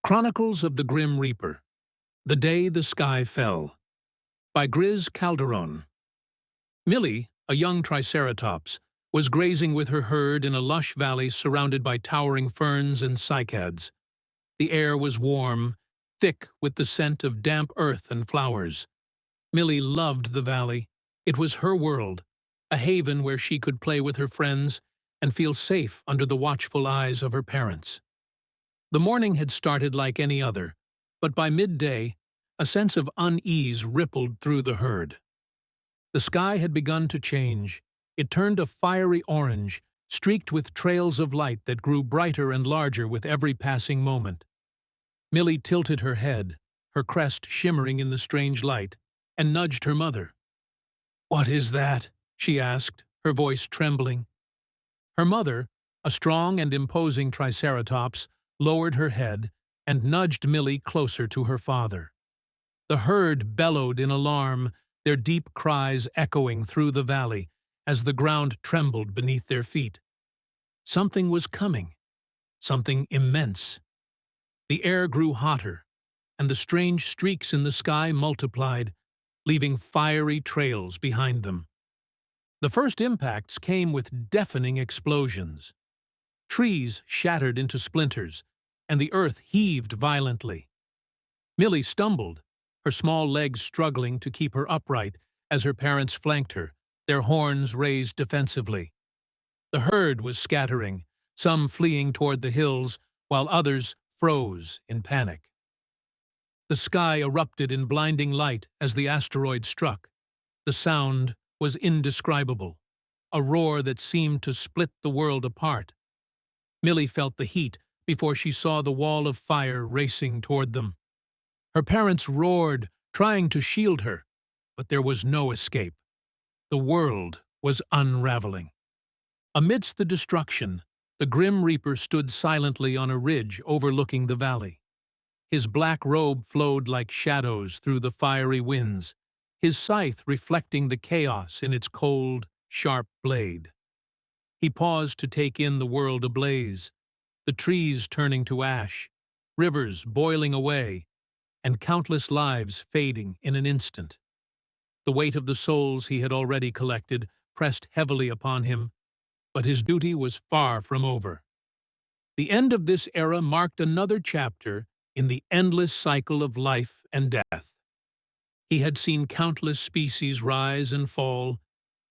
Chronicles of the Grim Reaper, The Day the Sky Fell, by Griz Calderon. Millie, a young Triceratops, was grazing with her herd in a lush valley surrounded by towering ferns and cycads. The air was warm, thick with the scent of damp earth and flowers. Millie loved the valley. It was her world, a haven where she could play with her friends and feel safe under the watchful eyes of her parents. The morning had started like any other, but by midday, a sense of unease rippled through the herd. The sky had begun to change. It turned a fiery orange, streaked with trails of light that grew brighter and larger with every passing moment. Millie tilted her head, her crest shimmering in the strange light, and nudged her mother. "What is that?" she asked, her voice trembling. Her mother, a strong and imposing Triceratops, lowered her head and nudged Millie closer to her father. The herd bellowed in alarm, their deep cries echoing through the valley as the ground trembled beneath their feet. Something was coming, something immense. The air grew hotter, and the strange streaks in the sky multiplied, leaving fiery trails behind them. The first impacts came with deafening explosions. Trees shattered into splinters, and the earth heaved violently. Millie stumbled, her small legs struggling to keep her upright as her parents flanked her, their horns raised defensively. The herd was scattering, some fleeing toward the hills, while others froze in panic. The sky erupted in blinding light as the asteroid struck. The sound was indescribable, a roar that seemed to split the world apart. Millie felt the heat before she saw the wall of fire racing toward them. Her parents roared, trying to shield her, but there was no escape. The world was unraveling. Amidst the destruction, the Grim Reaper stood silently on a ridge overlooking the valley. His black robe flowed like shadows through the fiery winds, his scythe reflecting the chaos in its cold, sharp blade. He paused to take in the world ablaze, the trees turning to ash, rivers boiling away, and countless lives fading in an instant. The weight of the souls he had already collected pressed heavily upon him, but his duty was far from over. The end of this era marked another chapter in the endless cycle of life and death. He had seen countless species rise and fall,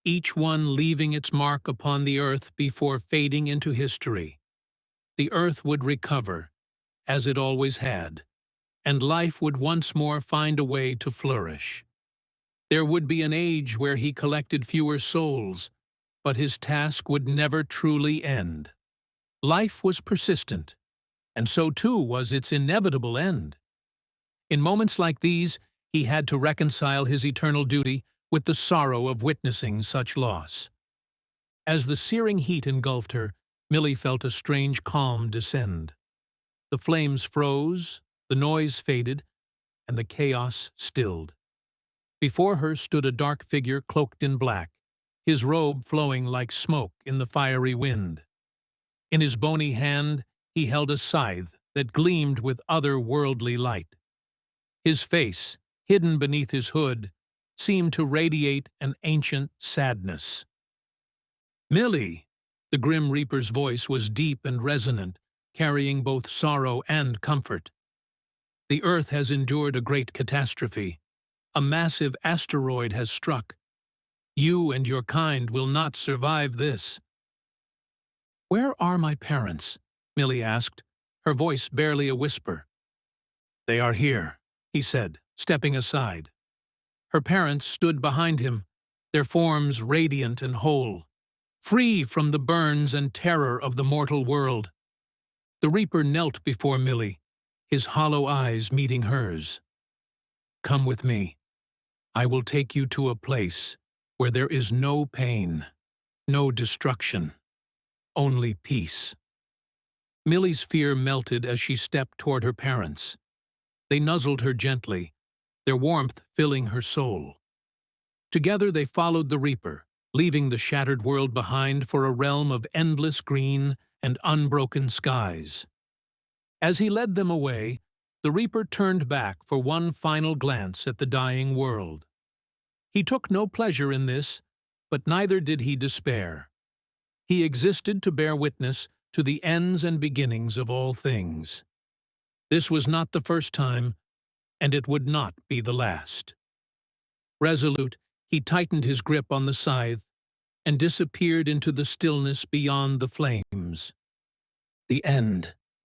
each one leaving its mark upon the earth before fading into history. The earth would recover, as it always had, and life would once more find a way to flourish. There would be an age where he collected fewer souls, but his task would never truly end. Life was persistent, and so too was its inevitable end. In moments like these, he had to reconcile his eternal duty with the sorrow of witnessing such loss. As the searing heat engulfed her, Millie felt a strange calm descend. The flames froze, the noise faded, and the chaos stilled. Before her stood a dark figure cloaked in black, his robe flowing like smoke in the fiery wind. In his bony hand, he held a scythe that gleamed with otherworldly light. His face, hidden beneath his hood, seemed to radiate an ancient sadness. "Millie!" The Grim Reaper's voice was deep and resonant, carrying both sorrow and comfort. "The Earth has endured a great catastrophe. A massive asteroid has struck. You and your kind will not survive this." "Where are my parents?" Millie asked, her voice barely a whisper. "They are here," he said, stepping aside. Her parents stood behind him, their forms radiant and whole, free from the burns and terror of the mortal world. The Reaper knelt before Millie, his hollow eyes meeting hers. "Come with me. I will take you to a place where there is no pain, no destruction, only peace." Millie's fear melted as she stepped toward her parents. They nuzzled her gently, their warmth filling her soul. Together they followed the Reaper, leaving the shattered world behind for a realm of endless green and unbroken skies. As he led them away, the Reaper turned back for one final glance at the dying world. He took no pleasure in this, but neither did he despair. He existed to bear witness to the ends and beginnings of all things. This was not the first time, and it would not be the last. Resolute, he tightened his grip on the scythe and disappeared into the stillness beyond the flames. The end.